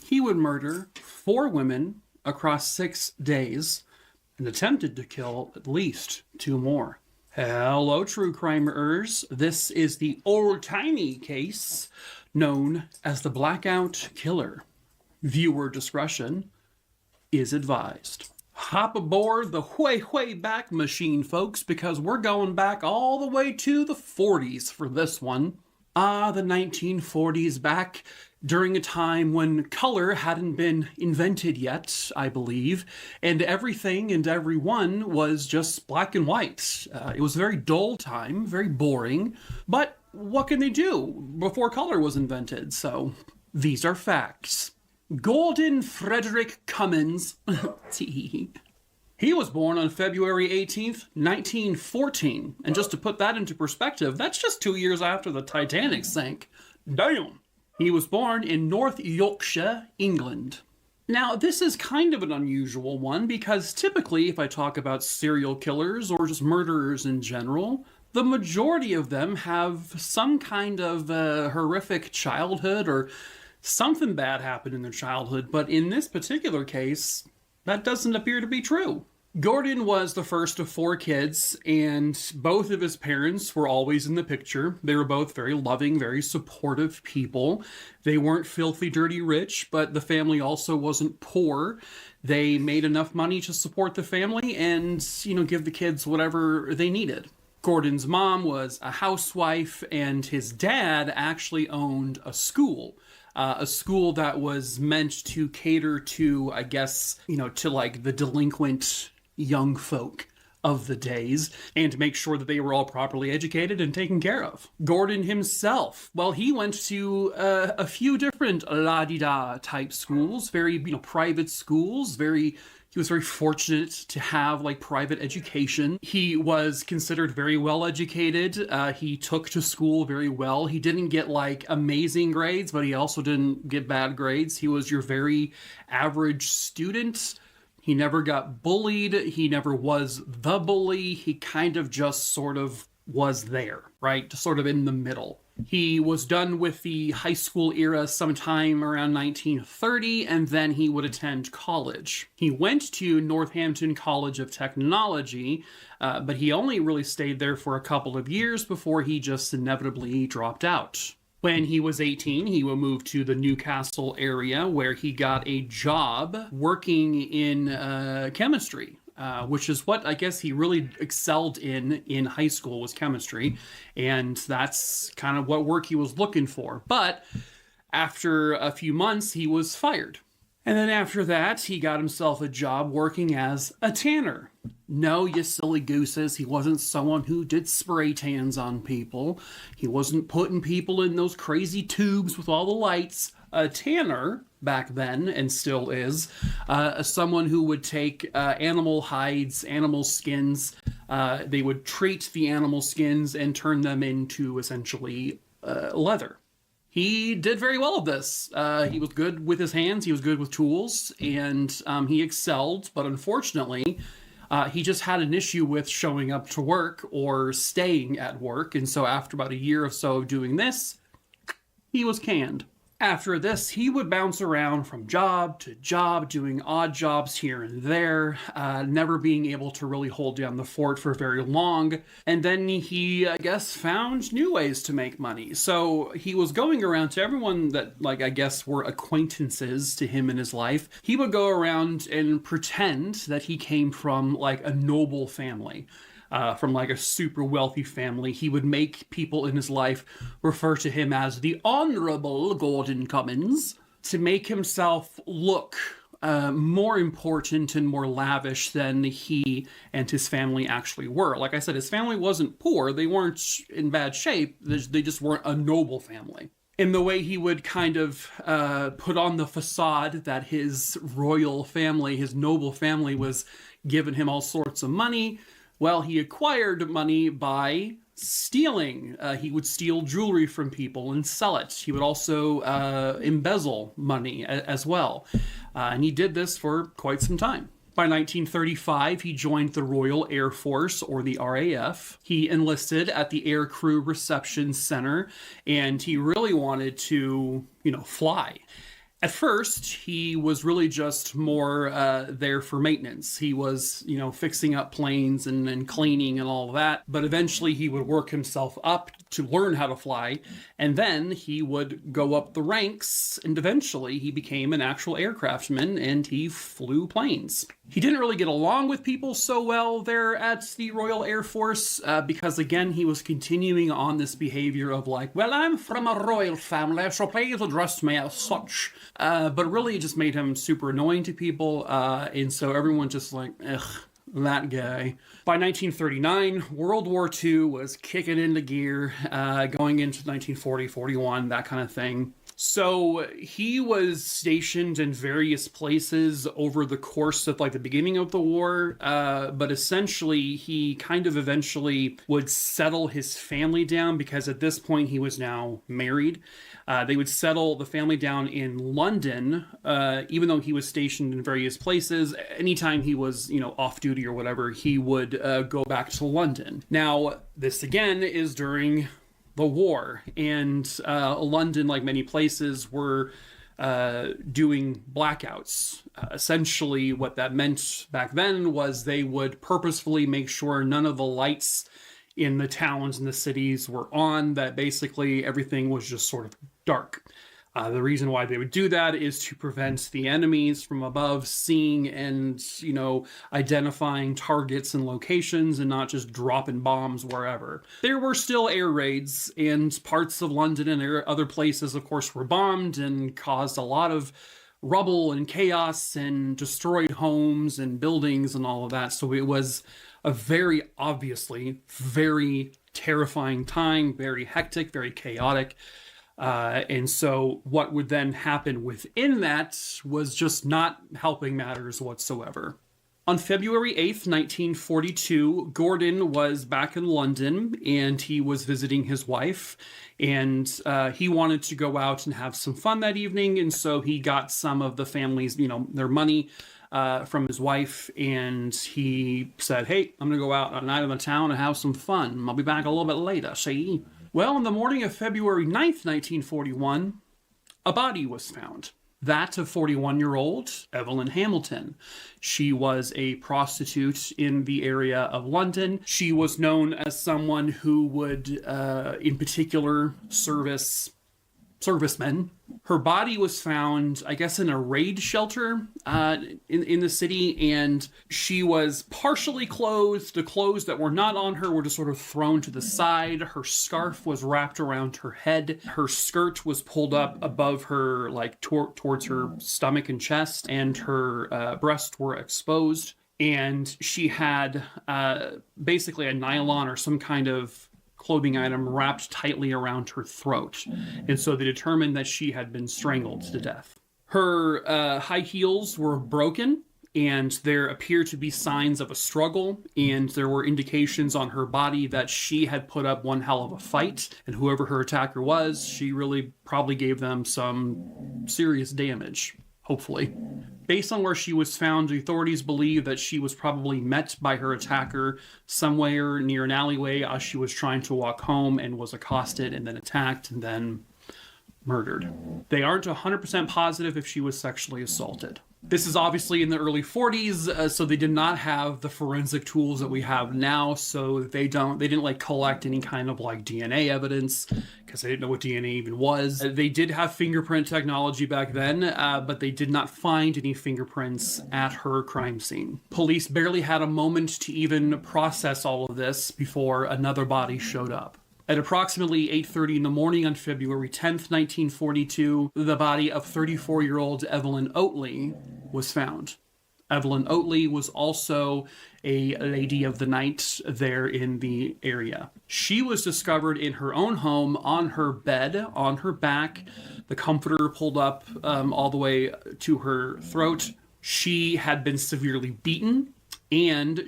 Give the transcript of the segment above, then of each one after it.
he would murder 4 women across 6 days and attempted to kill at least 2 more. Hello, true crimers. This is the old-timey case known as the Blackout Killer. Viewer discretion is advised. Hop aboard the way back machine, folks, because we're going back all the way to the 40s for this one. The 1940s, back during a time when color hadn't been invented yet, I believe, and everything and everyone was just black and white. It was a very dull time, very boring, but what can they do before color was invented? So these are facts. Gordon Frederick Cummins, he was born on February 18th, 1914. And just to put that into perspective, that's just 2 years after the Titanic sank. Damn! He was born in North Yorkshire, England. Now, this is kind of an unusual one because typically if I talk about serial killers or just murderers in general, the majority of them have some kind of horrific childhood or something bad happened in their childhood. But in this particular case, that doesn't appear to be true. Gordon was the first of 4 kids, and both of his parents were always in the picture. They were both very loving, very supportive people. They weren't filthy, dirty rich, but the family also wasn't poor. They made enough money to support the family and, give the kids whatever they needed. Gordon's mom was a housewife, and his dad actually owned a school that was meant to cater to, I guess, to like the delinquent young folk of the days and to make sure that they were all properly educated and taken care of. Gordon himself, well, he went to a few different la-di-da type schools, very, private schools, he was very fortunate to have private education. He was considered very well educated. He took to school very well. He didn't get amazing grades, but he also didn't get bad grades. He was your very average student. He never got bullied. He never was the bully. He kind of just sort of was there, right? Sort of in the middle. He was done with the high school era sometime around 1930, and then he would attend college. He went to Northampton College of Technology, but he only really stayed there for a couple of years before he just inevitably dropped out. When he was 18, he would move to the Newcastle area where he got a job working in chemistry. Which is what I guess he really excelled in high school, was chemistry. And that's kind of what work he was looking for. But after a few months, he was fired. And then after that, he got himself a job working as a tanner. No, you silly gooses, he wasn't someone who did spray tans on people. He wasn't putting people in those crazy tubes with all the lights. A tanner, back then, and still is, someone who would take animal hides, animal skins. They would treat the animal skins and turn them into, essentially, leather. He did very well at this. He was good with his hands, he was good with tools, and he excelled, but unfortunately, he just had an issue with showing up to work or staying at work, and so after about a year or so of doing this, he was canned. After this, he would bounce around from job to job, doing odd jobs here and there, never being able to really hold down the fort for very long. And then he, I guess, found new ways to make money. So he was going around to everyone that, I guess, were acquaintances to him in his life. He would go around and pretend that he came from, a noble family. From a super wealthy family. He would make people in his life refer to him as the Honorable Gordon Cummins to make himself look more important and more lavish than he and his family actually were. Like I said, his family wasn't poor. They weren't in bad shape. They just weren't a noble family. In the way he would kind of put on the facade that his royal family, his noble family, was giving him all sorts of money. Well, he acquired money by stealing. He would steal jewelry from people and sell it. He would also embezzle money as well. And he did this for quite some time. By 1935, he joined the Royal Air Force, or the RAF. He enlisted at the Air Crew Reception Center, and he really wanted to, fly. At first, he was really just more there for maintenance. He was, fixing up planes and cleaning and all of that. But eventually, he would work himself up to learn how to fly. And then he would go up the ranks. And eventually, he became an actual aircraftman and he flew planes. He didn't really get along with people so well there at the Royal Air Force because, again, he was continuing on this behavior of like, well, I'm from a royal family, so please address me as such. But really it just made him super annoying to people, and so everyone just like, ugh, that guy. By 1939, World War II was kicking into gear, going into 1940, 41, that kind of thing. So he was stationed in various places over the course of like the beginning of the war, but essentially he kind of eventually would settle his family down because at this point he was now married. They would settle the family down in London, even though he was stationed in various places. Anytime he was, off duty or whatever, he would go back to London. Now, this again is during the war, and London, like many places, were doing blackouts. Essentially, what that meant back then was they would purposefully make sure none of the lights in the towns and the cities were on, that basically everything was just sort of dark. The reason why they would do that is to prevent the enemies from above seeing and, identifying targets and locations and not just dropping bombs wherever. There were still air raids, and parts of London and other places, of course, were bombed and caused a lot of rubble and chaos and destroyed homes and buildings and all of that. So it was a very obviously very terrifying time, very hectic, very chaotic. And so what would then happen within that was just not helping matters whatsoever. On February 8th, 1942, Gordon was back in London and he was visiting his wife, and he wanted to go out and have some fun that evening. And so he got some of the family's, their money from his wife, and he said, hey, I'm going to go out on a night in the town and have some fun. I'll be back a little bit later, see? Well, on the morning of February 9th, 1941, a body was found. That of 41-year-old Evelyn Hamilton. She was a prostitute in the area of London. She was known as someone who would, in particular, servicemen. Her body was found, I guess, in a raid shelter in the city, and she was partially clothed. The clothes that were not on her were just sort of thrown to the side. Her scarf was wrapped around her head. Her skirt was pulled up above her, like towards her stomach and chest, and her breasts were exposed. And she had basically a nylon or some kind of clothing item wrapped tightly around her throat. And so they determined that she had been strangled to death. Her high heels were broken, and there appeared to be signs of a struggle, and there were indications on her body that she had put up one hell of a fight, and whoever her attacker was, she really probably gave them some serious damage, hopefully. Based on where she was found, the authorities believe that she was probably met by her attacker somewhere near an alleyway as she was trying to walk home, and was accosted and then attacked and then murdered. They aren't 100% positive if she was sexually assaulted. This is obviously in the early 40s, so they did not have the forensic tools that we have now, so they didn't like collect any kind of like DNA evidence, because they didn't know what DNA even was. They did have fingerprint technology back then, but they did not find any fingerprints at her crime scene. Police barely had a moment to even process all of this before another body showed up. At approximately 8:30 in the morning on February 10th, 1942, the body of 34-year-old Evelyn Oatley was found. Evelyn Oatley was also a lady of the night there in the area. She was discovered in her own home on her bed, on her back, the comforter pulled up all the way to her throat. She had been severely beaten, and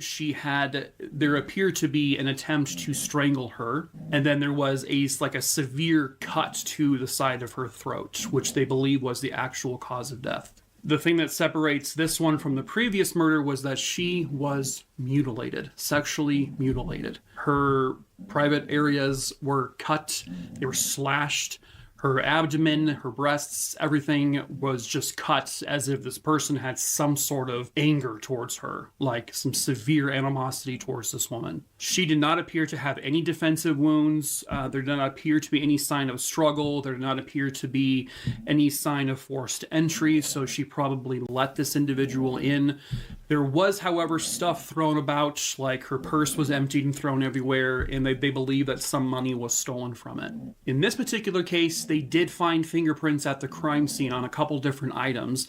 there appeared to be an attempt to strangle her. And then there was a severe cut to the side of her throat, which they believe was the actual cause of death. The thing that separates this one from the previous murder was that she was mutilated, sexually mutilated. Her private areas were cut, they were slashed. Her abdomen, her breasts, everything was just cut as if this person had some sort of anger towards her, like some severe animosity towards this woman. She did not appear to have any defensive wounds. There did not appear to be any sign of struggle. There did not appear to be any sign of forced entry, so she probably let this individual in. There was, however, stuff thrown about, like her purse was emptied and thrown everywhere, and they believe that some money was stolen from it. In this particular case, they did find fingerprints at the crime scene on a couple different items.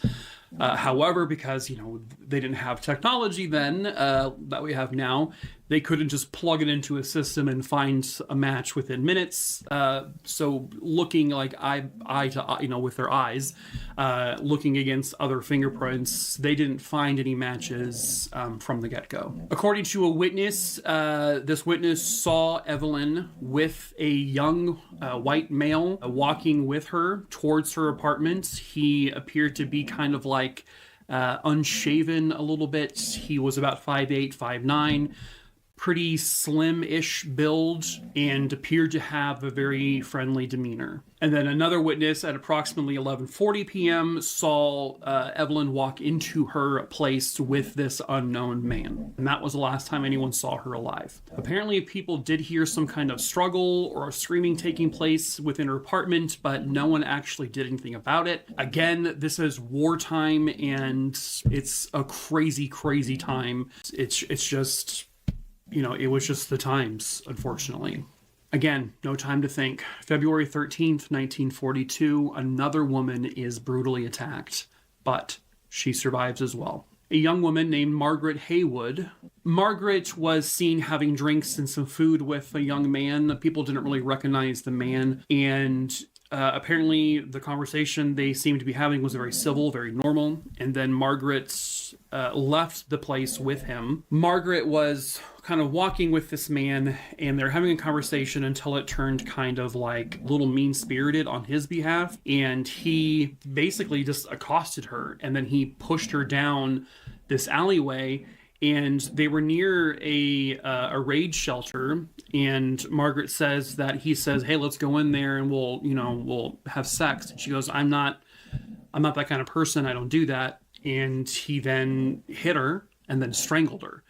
However, because, they didn't have technology then that we have now, they couldn't just plug it into a system and find a match within minutes. So looking like eye to eye, with their eyes, looking against other fingerprints, they didn't find any matches from the get-go. According to a witness, this witness saw Evelyn with a young white male walking with her towards her apartment. He appeared to be kind of like unshaven a little bit. He was about 5'8", 5'9", pretty slim-ish build, and appeared to have a very friendly demeanor. And then another witness at approximately 11:40 p.m. saw Evelyn walk into her place with this unknown man. And that was the last time anyone saw her alive. Apparently, people did hear some kind of struggle or screaming taking place within her apartment, but no one actually did anything about it. Again, this is wartime, and it's a crazy, crazy time. It's just... it was just the times, unfortunately. Again, no time to think. February 13th, 1942, another woman is brutally attacked, but she survives as well. A young woman named Margaret Haywood. Margaret was seen having drinks and some food with a young man. People didn't really recognize the man, and apparently the conversation they seemed to be having was very civil, very normal, and then Margaret left the place with him. Margaret was kind of walking with this man, and they're having a conversation until it turned kind of like a little mean-spirited on his behalf, and he basically just accosted her, and then he pushed her down this alleyway, and they were near a raid shelter, and Margaret says that he says, "Hey, let's go in there and we'll have sex." And she goes, I'm not that kind of person. I don't do that. And he then hit her and then strangled her.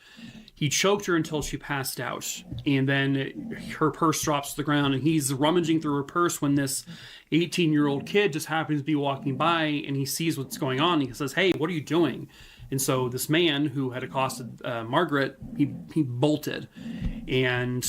He choked her until she passed out, and then her purse drops to the ground, and he's rummaging through her purse when this 18-year-old kid just happens to be walking by, and he sees what's going on. He says, "Hey, what are you doing?" And so this man who had accosted Margaret, he bolted. And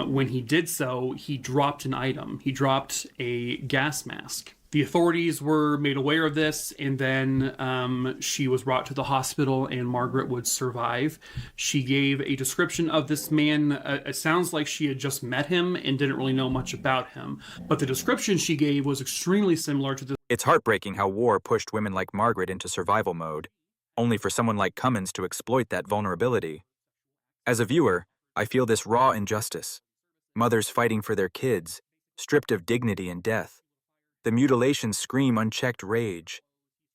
when he did so, he dropped an item. He dropped a gas mask. The authorities were made aware of this, and then she was brought to the hospital, and Margaret would survive. She gave a description of this man. It sounds like she had just met him and didn't really know much about him. But the description she gave was extremely similar to the... It's heartbreaking how war pushed women like Margaret into survival mode, only for someone like Cummins to exploit that vulnerability. As a viewer, I feel this raw injustice. Mothers fighting for their kids, stripped of dignity and death. The mutilations scream unchecked rage.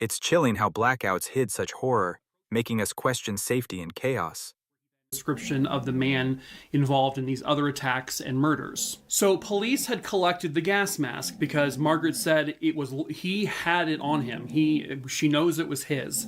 It's chilling how blackouts hid such horror, making us question safety in chaos. Description of the man involved in these other attacks and murders. So police had collected the gas mask because Margaret said he had it on him. She knows it was his.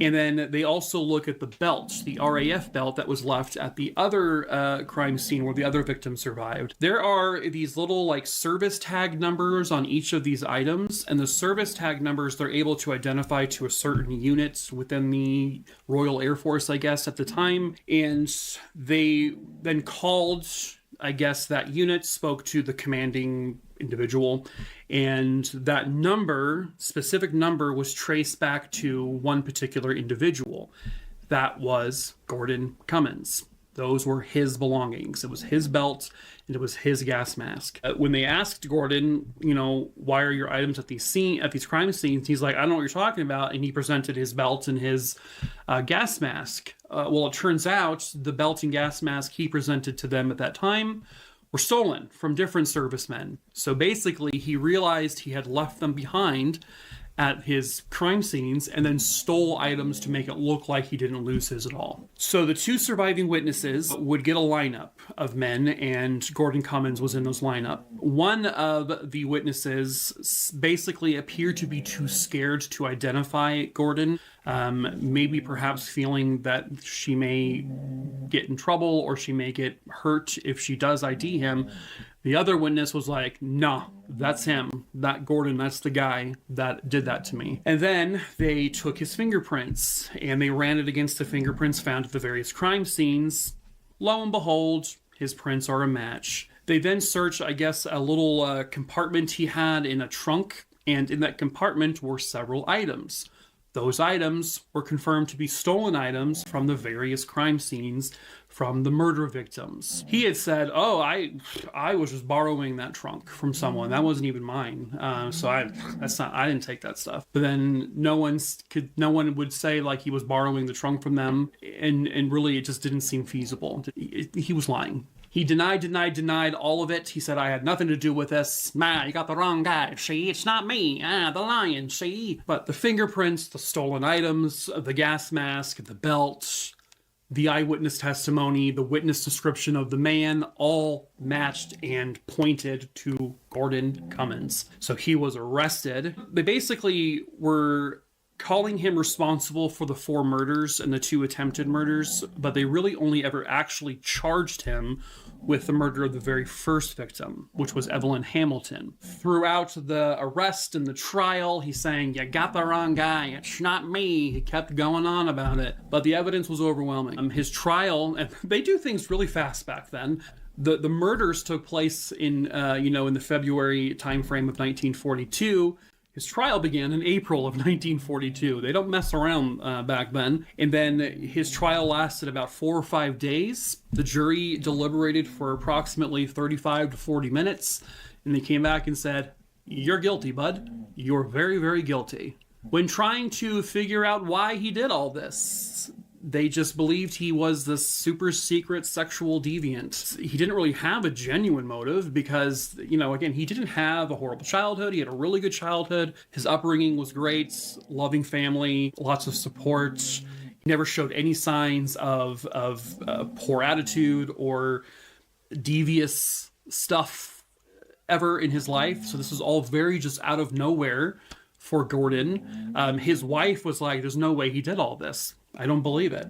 And then they also look at the belt, the RAF belt that was left at the other crime scene where the other victim survived. There are these little service tag numbers on each of these items, and the service tag numbers they're able to identify to a certain unit within the Royal Air Force, I guess, at the time. And they then called, I guess, that unit, spoke to the commanding individual, and that specific number was traced back to one particular individual. That was Gordon Cummins. Those were his belongings. It was his belt, and it was his gas mask. When they asked Gordon, why are your items at these crime scenes? He's like, I don't know what you're talking about. And he presented his belt and his gas mask. Well, it turns out the belt and gas mask he presented to them at that time were stolen from different servicemen. So basically, he realized he had left them behind, at his crime scenes and then stole items to make it look like he didn't lose his at all. So the two surviving witnesses would get a lineup of men, and Gordon Cummins was in those lineup. One of the witnesses basically appeared to be too scared to identify Gordon, maybe perhaps feeling that she may get in trouble or she may get hurt if she does ID him. The other witness was like, nah, that's him. That Gordon, that's the guy that did that to me. And then they took his fingerprints and they ran it against the fingerprints found at the various crime scenes. Lo and behold, his prints are a match. They then searched, I guess, a little compartment he had in a trunk, and in that compartment were several items. Those items were confirmed to be stolen items from the various crime scenes from the murder victims. He had said, oh, I was just borrowing that trunk from someone. That wasn't even mine. So I didn't take that stuff. But then no one would say like he was borrowing the trunk from them. And really it just didn't seem feasible. He was lying. He denied all of it. He said, I had nothing to do with this. You got the wrong guy. See, it's not me. The lion, see? But the fingerprints, the stolen items, the gas mask, the belt, the eyewitness testimony, the witness description of the man, all matched and pointed to Gordon Cummins. So he was arrested. They basically were calling him responsible for the 4 murders and the 2 attempted murders, but they really only ever actually charged him with the murder of the very first victim, which was Evelyn Hamilton. Throughout the arrest and the trial, he's saying, you got the wrong guy, it's not me. He kept going on about it, but the evidence was overwhelming. His trial, and they do things really fast back then. The murders took place in the February timeframe of 1942. His trial began in April of 1942. They don't mess around back then. And then his trial lasted about 4 or 5 days. The jury deliberated for approximately 35 to 40 minutes. And they came back and said, you're guilty, bud. You're very, very guilty. When trying to figure out why he did all this, they just believed he was this super secret sexual deviant. He didn't really have a genuine motive because, again, he didn't have a horrible childhood. He had a really good childhood. His upbringing was great, loving family, lots of support. He never showed any signs of poor attitude or devious stuff ever in his life. So this was all very just out of nowhere for Gordon. His wife was like, there's no way he did all this. I don't believe it.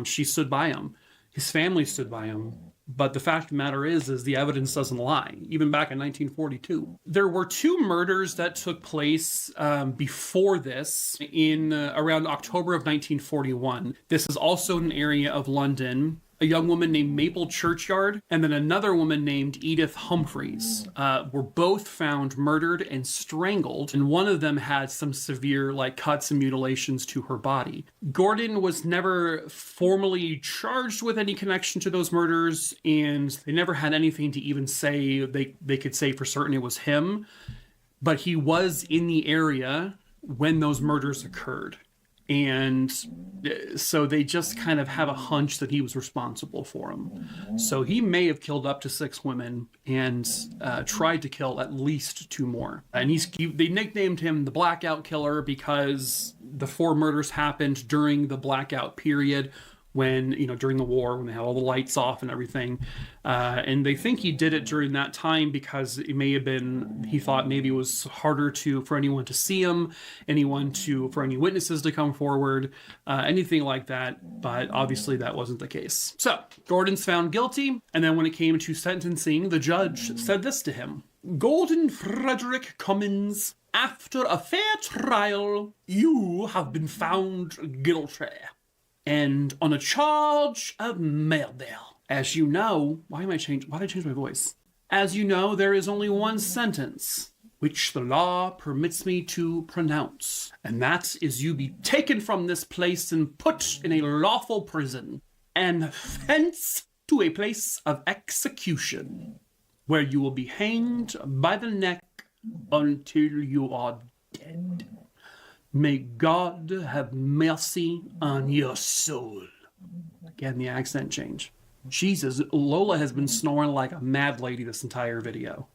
She stood by him. His family stood by him. But the fact of the matter is the evidence doesn't lie, even back in 1942. There were 2 murders that took place before this in around October of 1941. This is also in an area of London. A young woman named Maple Churchyard and then another woman named Edith Humphreys were both found murdered and strangled, and one of them had some severe cuts and mutilations to her body. Gordon was never formally charged with any connection to those murders, and they never had anything to even say they could say for certain it was him, but he was in the area when those murders occurred. And so they just kind of have a hunch that he was responsible for them. So he may have killed up to 6 women and tried to kill at least 2 more. And they nicknamed him the Blackout Killer because the 4 murders happened during the blackout period when, during the war, when they had all the lights off and everything. And they think he did it during that time because it may have been, he thought maybe it was harder for anyone to see him, for any witnesses to come forward, anything like that. But obviously that wasn't the case. So Gordon's found guilty. And then when it came to sentencing, the judge said this to him: Gordon Frederick Cummins, after a fair trial, you have been found guilty. And on a charge of murder. As you know, why did I change my voice? As you know, there is only one sentence which the law permits me to pronounce, and that is you be taken from this place and put in a lawful prison, and thence to a place of execution, where you will be hanged by the neck until you are dead. May God have mercy on your soul. Again, the accent change. Jesus, Lola has been snoring like a mad lady this entire video.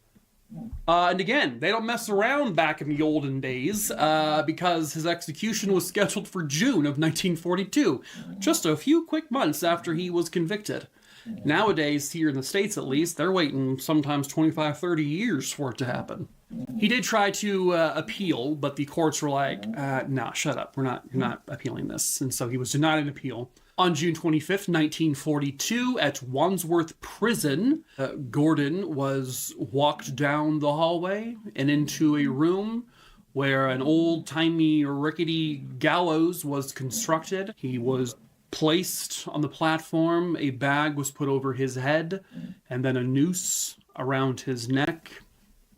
And again, they don't mess around back in the olden days because his execution was scheduled for June of 1942, just a few quick months after he was convicted. Nowadays, here in the States at least, they're waiting sometimes 25, 30 years for it to happen. He did try to appeal, but the courts were like, nah, shut up. You're not appealing this. And so he was denied an appeal. On June 25th, 1942, at Wandsworth Prison, Gordon was walked down the hallway and into a room where an old-timey, rickety gallows was constructed. He was placed on the platform, a bag was put over his head, and then a noose around his neck.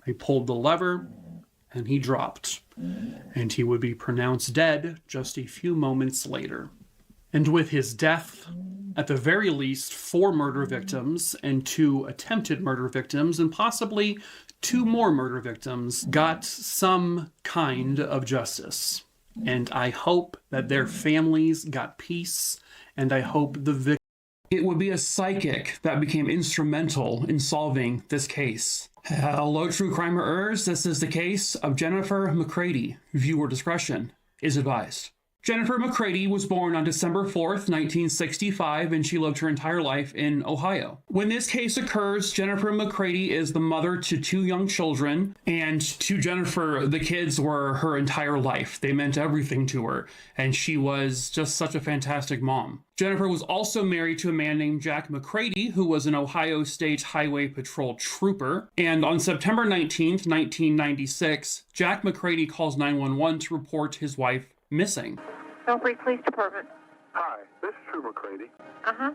He pulled the lever, and he dropped. And he would be pronounced dead just a few moments later. And with his death, at the very least, 4 murder victims and 2 attempted murder victims, and possibly 2 more murder victims, got some kind of justice. And I hope that their families got peace, and I hope the victim. It would be a psychic that became instrumental in solving this case. Hello, true crimerers. This is the case of Jennifer McCrady. Viewer discretion is advised. Jennifer McCrady was born on December 4th, 1965, and she lived her entire life in Ohio. When this case occurs, Jennifer McCrady is the mother to 2 young children, and to Jennifer, the kids were her entire life. They meant everything to her, and she was just such a fantastic mom. Jennifer was also married to a man named Jack McCrady, who was an Ohio State Highway Patrol trooper. And on September 19th, 1996, Jack McCrady calls 911 to report his wife missing. Belfry Police Department. Hi, this is True McCrady. Uh-huh.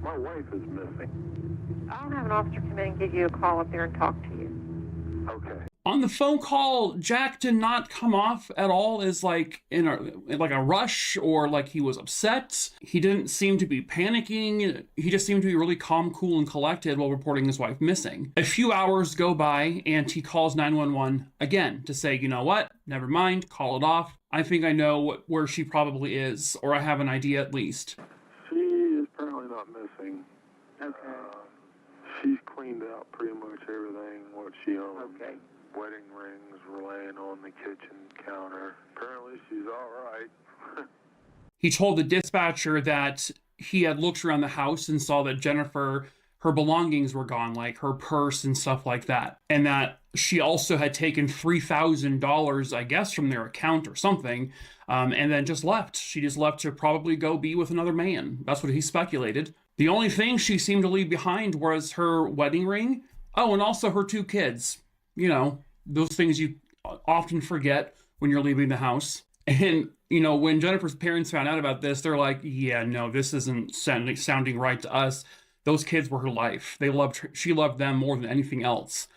My wife is missing. I'll have an officer come in and give you a call up there and talk to you. Okay. On the phone call, Jack did not come off at all as like in a rush or like he was upset. He didn't seem to be panicking. He just seemed to be really calm, cool, and collected while reporting his wife missing. A few hours go by and he calls 911 again to say, you know what? Never mind, call it off. I think I know where she probably is, or I have an idea at least. She is apparently not missing. Okay. She's cleaned out pretty much everything what she owned. Okay. Wedding rings were laying on the kitchen counter. Apparently she's all right. He told the dispatcher that he had looked around the house and saw that Jennifer, her belongings were gone, like her purse and stuff like that. And that she also had taken $3,000, I guess, from their account or something, and then just left. She just left to probably go be with another man. That's what he speculated. The only thing she seemed to leave behind was her wedding ring. Oh, and also her 2 kids. You know, those things you often forget when you're leaving the house. And, you know, when Jennifer's parents found out about this, they're like, yeah, no, this isn't sounding right to us. Those kids were her life. She loved them more than anything else.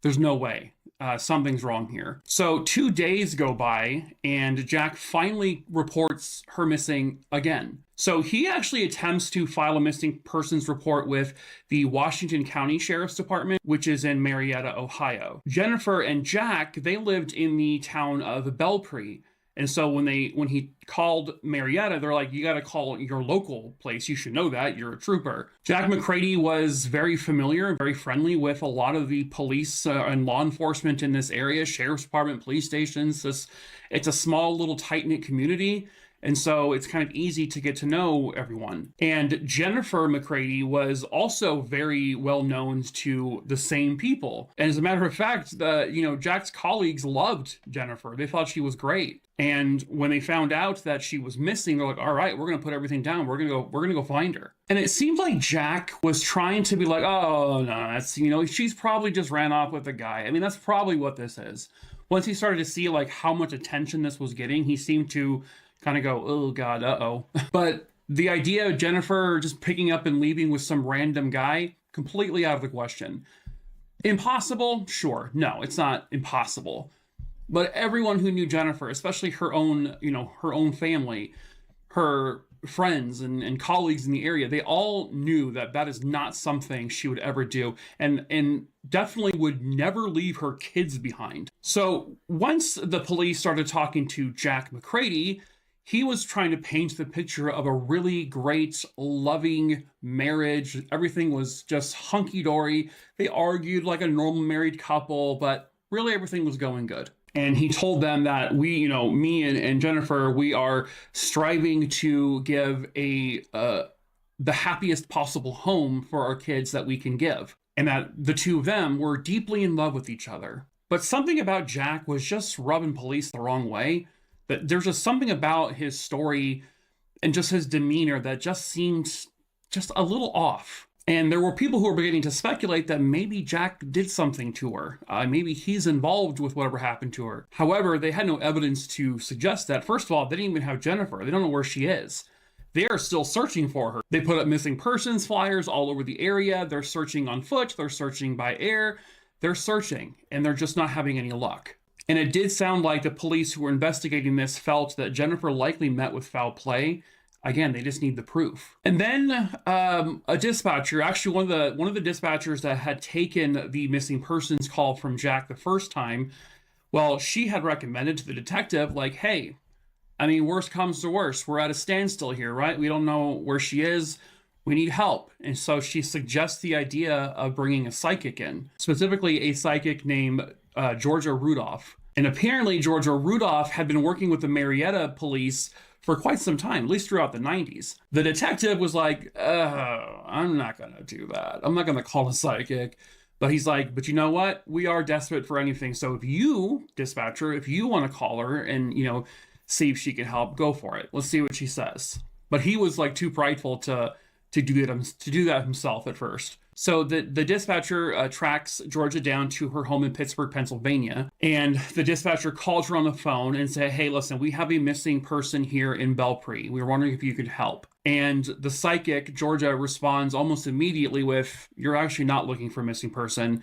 There's no way. Something's wrong here. So 2 days go by and Jack finally reports her missing again. So he actually attempts to file a missing persons report with the Washington County Sheriff's Department, which is in Marietta, Ohio. Jennifer and Jack, they lived in the town of Belpre. And so when he called Marietta, they're like, you got to call your local place. You should know that. You're a trooper. Jack McCrady was very familiar and very friendly with a lot of the police and law enforcement in this area, sheriff's department, police stations. It's a small little tight-knit community. And so it's kind of easy to get to know everyone. And Jennifer McCrady was also very well known to the same people. And as a matter of fact, Jack's colleagues loved Jennifer. They thought she was great. And when they found out that she was missing, they're like, all right, we're going to put everything down. We're going to go find her. And it seemed like Jack was trying to be like, oh, no, that's, she's probably just ran off with a guy. I mean, that's probably what this is. Once he started to see like how much attention this was getting, he seemed to kind of go, oh God, uh-oh. But the idea of Jennifer just picking up and leaving with some random guy, completely out of the question. Impossible? Sure. No, it's not impossible. But everyone who knew Jennifer, especially her own family, her friends and colleagues in the area, they all knew that that is not something she would ever do, and definitely would never leave her kids behind. So once the police started talking to Jack McCrady, he was trying to paint the picture of a really great, loving marriage. Everything was just hunky-dory. They argued like a normal married couple, but really everything was going good. And he told them that me and Jennifer, we are striving to give the happiest possible home for our kids that we can give. And that the two of them were deeply in love with each other. But something about Jack was just rubbing police the wrong way. That there's just something about his story and just his demeanor that just seemed just a little off. And there were people who were beginning to speculate that maybe Jack did something to her. Maybe he's involved with whatever happened to her. However, they had no evidence to suggest that. First of all, they didn't even have Jennifer. They don't know where she is. They are still searching for her. They put up missing persons flyers all over the area. They're searching on foot. They're searching by air. They're searching, and they're just not having any luck. And it did sound like the police who were investigating this felt that Jennifer likely met with foul play. Again, they just need the proof. And then a dispatcher, actually one of the dispatchers that had taken the missing persons call from Jack the first time, well, she had recommended to the detective, like, hey, I mean, worst comes to worst. We're at a standstill here, right? We don't know where she is. We need help. And so she suggests the idea of bringing a psychic in, specifically a psychic named Georgia Rudolph. And apparently Georgia Rudolph had been working with the Marietta police for quite some time, at least throughout the 90s. The detective was like, I'm not going to do that. I'm not going to call a psychic. But he's like, but you know what? We are desperate for anything. So if you, dispatcher, if you want to call her and, see if she can help, go for it. Let's see what she says. But he was like too prideful to do that himself at first. So the dispatcher tracks Georgia down to her home in Pittsburgh, Pennsylvania. And the dispatcher calls her on the phone and says, hey, listen, we have a missing person here in Belpre. We were wondering if you could help. And the psychic, Georgia, responds almost immediately with, you're actually not looking for a missing person.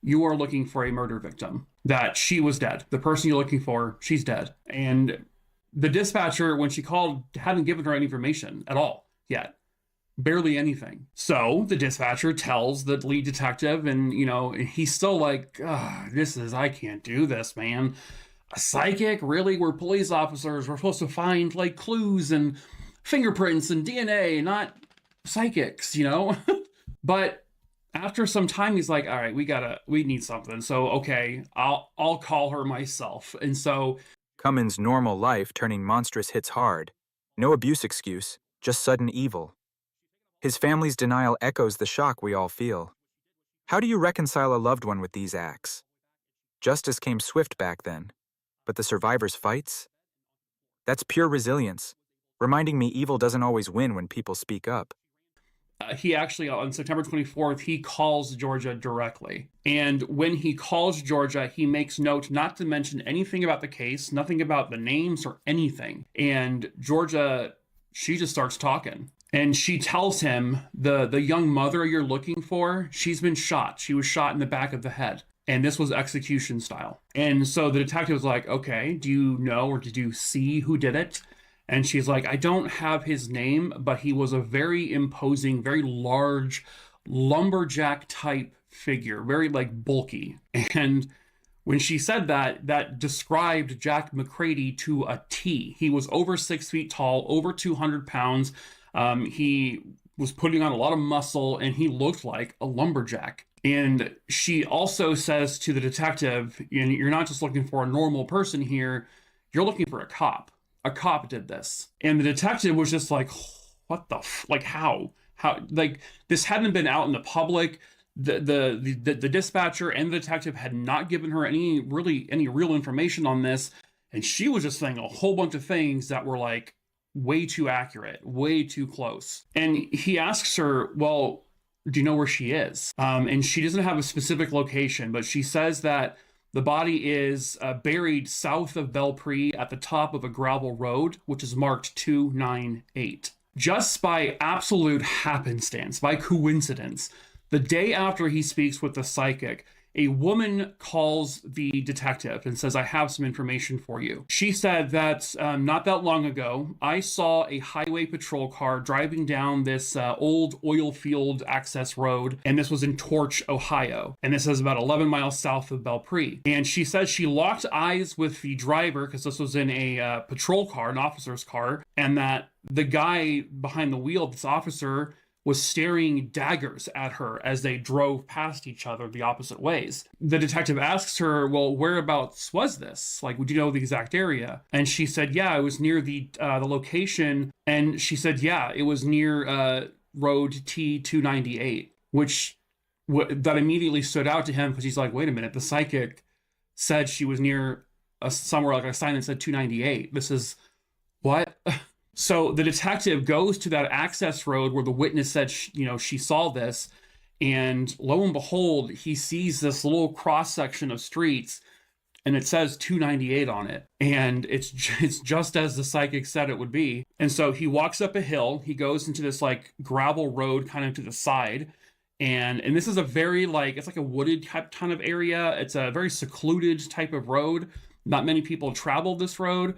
You are looking for a murder victim. That she was dead. The person you're looking for, she's dead. And the dispatcher, when she called, hadn't given her any information at all yet. Barely anything. So the dispatcher tells the lead detective, and he's still like, I can't do this, man. A psychic? Really? We're police officers. We're supposed to find like clues and fingerprints and DNA, not psychics, But after some time, he's like, all right, we need something. So, okay, I'll call her myself. And so Cummins' normal life turning monstrous hits hard. No abuse excuse, just sudden evil. His family's denial echoes the shock we all feel. How do you reconcile a loved one with these acts? Justice came swift back then, but the survivors' fights? That's pure resilience, reminding me evil doesn't always win when people speak up. He actually, on September 24th, he calls Georgia directly. And when he calls Georgia, he makes note not to mention anything about the case, nothing about the names or anything. And Georgia, she just starts talking. And she tells him, the young mother you're looking for, she's been shot. She was shot in the back of the head. And this was execution style. And so the detective was like, okay, do you know or did you see who did it? And she's like, I don't have his name, but he was a very imposing, very large lumberjack type figure, very like bulky. And when she said that, that described Jack McCrady to a T. He was over 6 feet tall, over 200 pounds. He was putting on a lot of muscle and he looked like a lumberjack. And she also says to the detective, you're not just looking for a normal person here, you're looking for a cop. A cop did this. And the detective was just like, what the how? Like, this hadn't been out in the public. The dispatcher and the detective had not given her any real information on this. And she was just saying a whole bunch of things that were like way too accurate, way too close. And he asks her, well, do you know where she is? And she doesn't have a specific location, but she says that the body is buried south of Belpre at the top of a gravel road, which is marked 298. Just by absolute happenstance, by coincidence, the day after he speaks with the psychic, a woman calls the detective and says, I have some information for you. She said that not that long ago, I saw a highway patrol car driving down this old oil field access road, and this was in Torch, Ohio. And this is about 11 miles south of Belpre. And she says she locked eyes with the driver, because this was in a patrol car, an officer's car, and that the guy behind the wheel, this officer, was staring daggers at her as they drove past each other the opposite ways. The detective asks her, well, whereabouts was this? Like, would you know the exact area? And she said, yeah, it was near the location. And she said, yeah, it was near road T298, which that immediately stood out to him, because he's like, wait a minute, the psychic said she was near somewhere, like a sign that said 298. This is what? So the detective goes to that access road where the witness said, she saw this, and lo and behold, he sees this little cross section of streets, and it says 298 on it, and it's just as the psychic said it would be. And so he walks up a hill. He goes into this like gravel road, kind of to the side, and this is a very it's like a wooded type kind of area. It's a very secluded type of road. Not many people travel this road,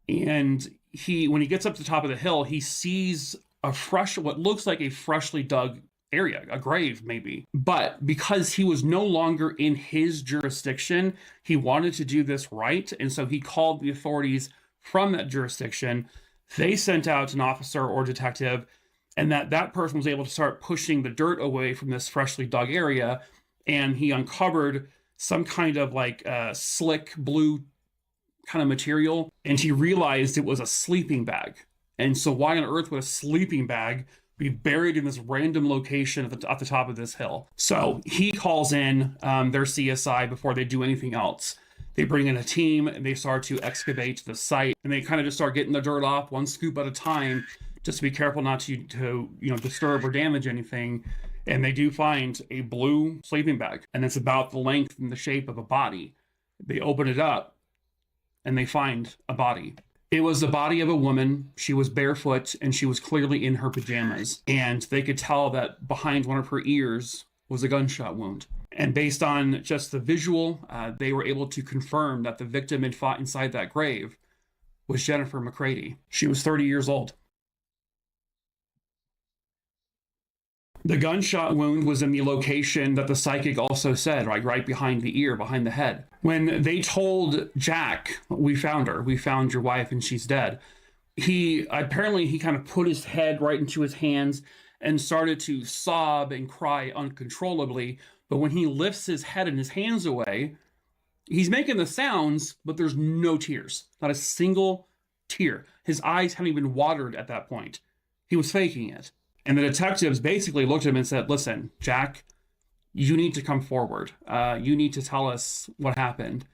and when he gets up to the top of the hill, he sees what looks like a freshly dug area, a grave maybe. But because he was no longer in his jurisdiction, he wanted to do this right. And so he called the authorities from that jurisdiction. They sent out an officer or detective, and that person was able to start pushing the dirt away from this freshly dug area. And he uncovered some kind of slick blue kind of material, and he realized it was a sleeping bag. And so why on earth would a sleeping bag be buried in this random location at the top of this hill? So he calls in their CSI before they do anything else. They bring in a team, and they start to excavate the site, and they kind of just start getting the dirt off one scoop at a time, just to be careful not to disturb or damage anything. And they do find a blue sleeping bag, and it's about the length and the shape of a body. They open it up, and they find a body. It was the body of a woman. She was barefoot, and she was clearly in her pajamas. And they could tell that behind one of her ears was a gunshot wound. And based on just the visual, they were able to confirm that the victim inside that grave was Jennifer McCrady. She was 30 years old. The gunshot wound was in the location that the psychic also said, right behind the ear, behind the head. When they told Jack, we found her, we found your wife and she's dead, he kind of put his head right into his hands and started to sob and cry uncontrollably. But when he lifts his head and his hands away, he's making the sounds, but there's no tears, not a single tear. His eyes hadn't even watered at that point. He was faking it. And the detectives basically looked at him and said, listen, Jack, you need to come forward. You need to tell us what happened.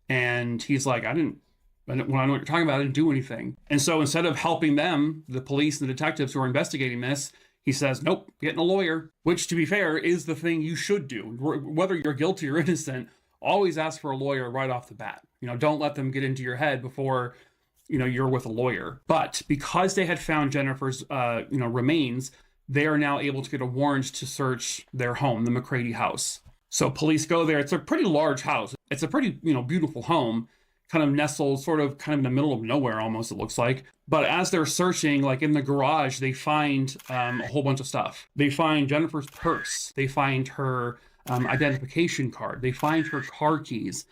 And he's like, when I know what you're talking about, I didn't do anything. And so instead of helping them, the police and the detectives who are investigating this, he says, nope, getting a lawyer, which to be fair is the thing you should do. Whether you're guilty or innocent, always ask for a lawyer right off the bat. Don't let them get into your head before you're with a lawyer. But because they had found Jennifer's, remains, they are now able to get a warrant to search their home, the McCrady house. So police go there. It's a pretty large house. It's a pretty, beautiful home, kind of nestled kind of in the middle of nowhere almost, it looks like. But as they're searching, in the garage, they find a whole bunch of stuff. They find Jennifer's purse. They find her identification card. They find her car keys.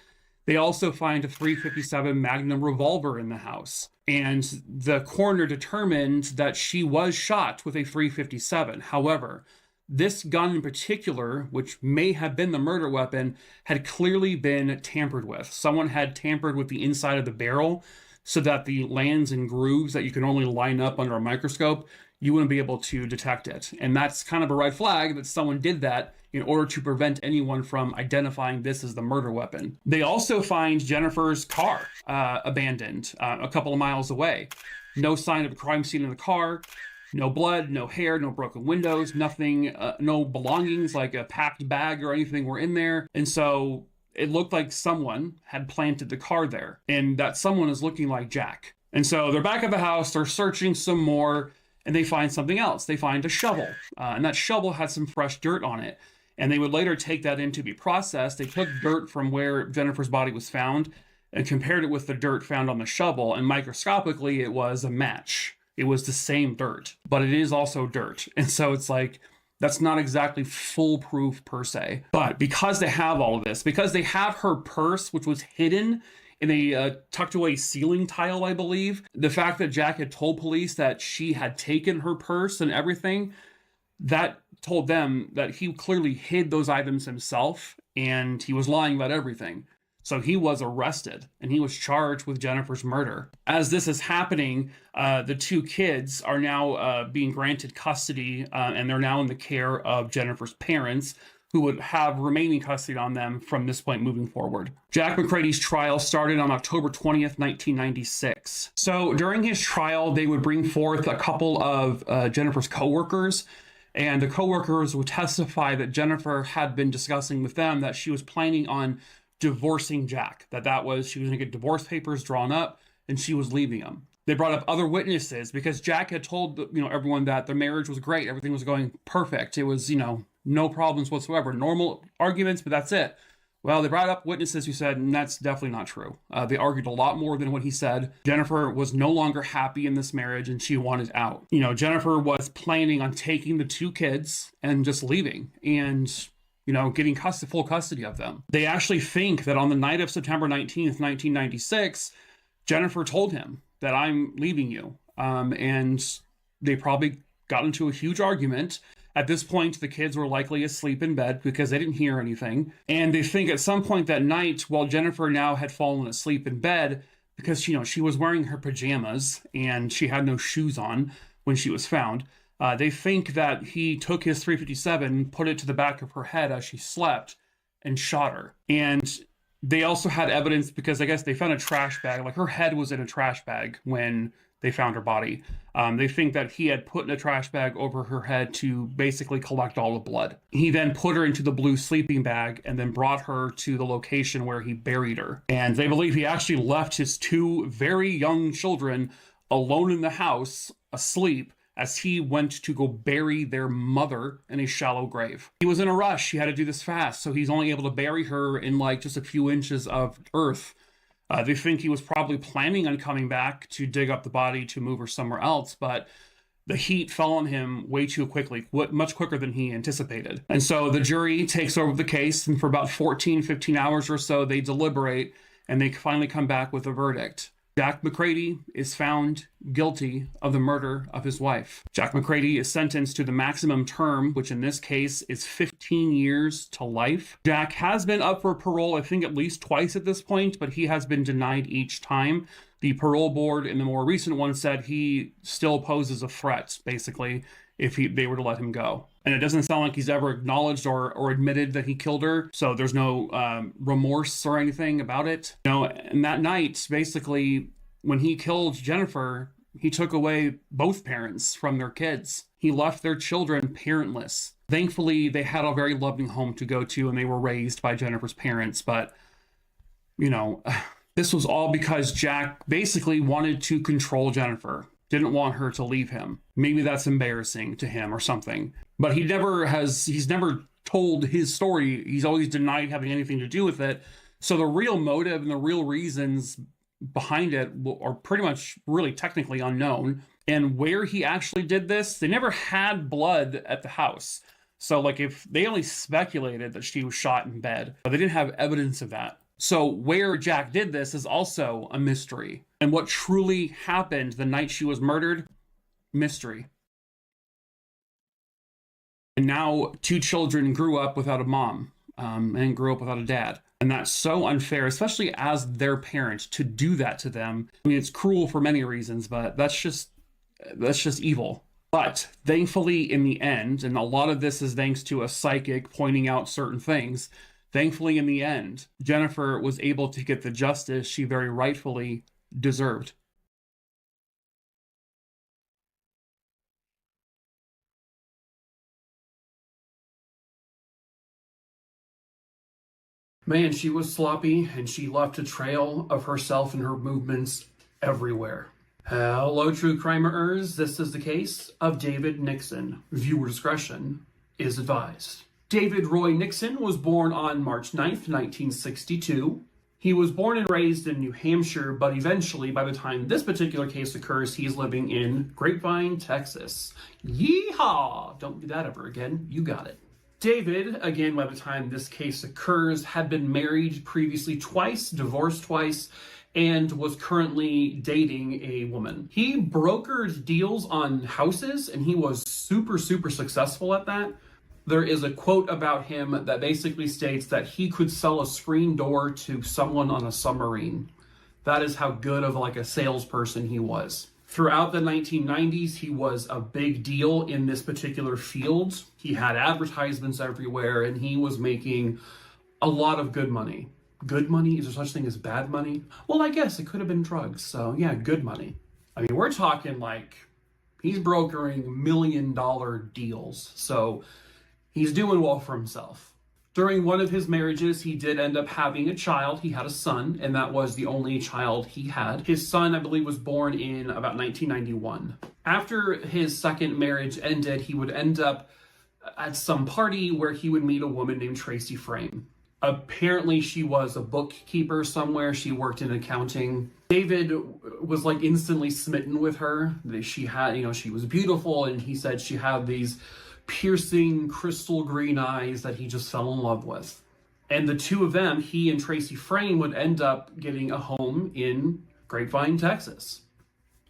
They also find a .357 Magnum revolver in the house. And the coroner determined that she was shot with a .357. However, this gun in particular, which may have been the murder weapon, had clearly been tampered with. Someone had tampered with the inside of the barrel so that the lands and grooves that you can only line up under a microscope, you wouldn't be able to detect it. And that's kind of a red flag that someone did that in order to prevent anyone from identifying this as the murder weapon. They also find Jennifer's car abandoned a couple of miles away. No sign of a crime scene in the car, no blood, no hair, no broken windows, nothing, no belongings like a packed bag or anything were in there. And so it looked like someone had planted the car there, and that someone is looking like Jack. And so they're back at the house, they're searching some more, and they find something else. They find a shovel, and that shovel had some fresh dirt on it. And they would later take that in to be processed. They took dirt from where Jennifer's body was found and compared it with the dirt found on the shovel. And microscopically, it was a match. It was the same dirt, but it is also dirt. And so it's like, that's not exactly foolproof per se. But because they have all of this, because they have her purse, which was hidden in a tucked away ceiling tile, I believe, the fact that Jack had told police that she had taken her purse and everything, that told them that he clearly hid those items himself and he was lying about everything. So he was arrested and he was charged with Jennifer's murder. As this is happening, the two kids are now being granted custody and they're now in the care of Jennifer's parents, who would have remaining custody on them from this point moving forward. Jack McCrady's trial started on October 20th, 1996. So during his trial, they would bring forth a couple of Jennifer's coworkers, and the coworkers would testify that Jennifer had been discussing with them that she was planning on divorcing Jack, that was she was going to get divorce papers drawn up and she was leaving him. They brought up other witnesses because Jack had told everyone that their marriage was great, everything was going perfect, it was no problems whatsoever, normal arguments, but that's it. Well, they brought up witnesses who said that's definitely not true. They argued a lot more than what he said. Jennifer was no longer happy in this marriage and she wanted out. Jennifer was planning on taking the two kids and just leaving and getting full custody of them. They actually think that on the night of September 19th, 1996, Jennifer told him that I'm leaving you. And they probably got into a huge argument. At this point, the kids were likely asleep in bed because they didn't hear anything. And they think at some point that night, while Jennifer now had fallen asleep in bed, because she was wearing her pajamas and she had no shoes on when she was found, they think that he took his .357, put it to the back of her head as she slept, and shot her. And they also had evidence because I guess they found a trash bag, like her head was in a trash bag when they found her body. They think that he had put in a trash bag over her head to basically collect all the blood. He then put her into the blue sleeping bag and then brought her to the location where he buried her. And they believe he actually left his two very young children alone in the house, asleep, as he went to go bury their mother in a shallow grave. He was in a rush. He had to do this fast, so he's only able to bury her in like just a few inches of earth. They think he was probably planning on coming back to dig up the body to move her somewhere else, but the heat fell on him way too quickly, much quicker than he anticipated. And so the jury takes over the case, and for about 15 hours or so, they deliberate, and they finally come back with a verdict. Jack McCrady is found guilty of the murder of his wife. Jack McCrady is sentenced to the maximum term, which in this case is 15 years to life. Jack has been up for parole, I think at least twice at this point, but he has been denied each time. The parole board in the more recent one said he still poses a threat, basically, if they were to let him go. And it doesn't sound like he's ever acknowledged or admitted that he killed her, so there's no remorse or anything about it. And that night, basically, when he killed Jennifer, he took away both parents from their kids. He left their children parentless. Thankfully, they had a very loving home to go to, and they were raised by Jennifer's parents, but, this was all because Jack basically wanted to control Jennifer. Didn't want her to leave him. Maybe that's embarrassing to him or something. But he's never told his story. He's always denied having anything to do with it. So the real motive and the real reasons behind it are pretty much really technically unknown. And where he actually did this, they never had blood at the house. So if they only speculated that she was shot in bed, but they didn't have evidence of that. So where Jack did this is also a mystery. And what truly happened the night she was murdered, mystery. And now two children grew up without a mom and grew up without a dad. And that's so unfair, especially as their parent, to do that to them. I mean, it's cruel for many reasons, but that's just evil. But thankfully, in the end, and a lot of this is thanks to a psychic pointing out certain things, thankfully, in the end, Jennifer was able to get the justice she very rightfully deserved. Man, she was sloppy, and she left a trail of herself and her movements everywhere. Hello, true crimers. This is the case of David Nixon. Viewer discretion is advised. David Roy Nixon was born on March 9th, 1962. He was born and raised in New Hampshire, but eventually, by the time this particular case occurs, he's living in Grapevine, Texas. Yeehaw! Don't do that ever again. You got it. David, again, by the time this case occurs, had been married previously twice, divorced twice, and was currently dating a woman. He brokered deals on houses, and he was super successful at that. There is a quote about him that basically states that he could sell a screen door to someone on a submarine. That is how good of like a salesperson he was. Throughout the 1990s, he was a big deal in this particular field. He had advertisements everywhere, and he was making a lot of good money. Good money? Is there such thing as bad money? Well, I guess it could have been drugs, so yeah, good money. I mean, we're talking like he's brokering $1 million deals, so he's doing well for himself. During one of his marriages, he did end up having a child. He had a son, and that was the only child he had. His son, I believe, was born in about 1991. After his second marriage ended, he would end up at some party where he would meet a woman named Tracy Frame. Apparently, she was a bookkeeper somewhere. She worked in accounting. David was like instantly smitten with her. She had, she was beautiful, and he said she had these piercing crystal green eyes that he just fell in love with. And the two of them, he and Tracy Frame, would end up getting a home in Grapevine, Texas.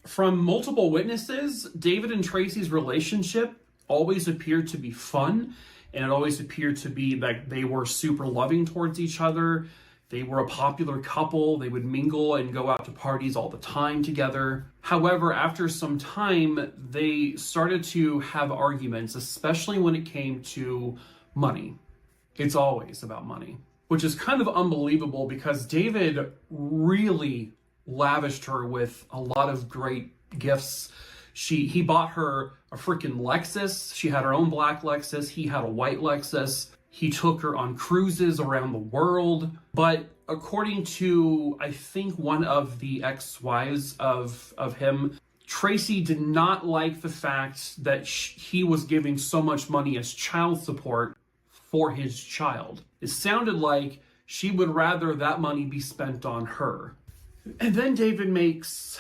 From multiple witnesses, David and Tracy's relationship always appeared to be fun, and it always appeared to be like they were super loving towards each other. They were a popular couple. They would mingle and go out to parties all the time together. However, after some time, they started to have arguments, especially when it came to money. It's always about money, which is kind of unbelievable because David really lavished her with a lot of great gifts. He bought her a freaking Lexus. She had her own black Lexus. He had a white Lexus. He took her on cruises around the world. But according to, I think, one of the ex-wives of him, Tracy did not like the fact that he was giving so much money as child support for his child. It sounded like she would rather that money be spent on her. And then David makes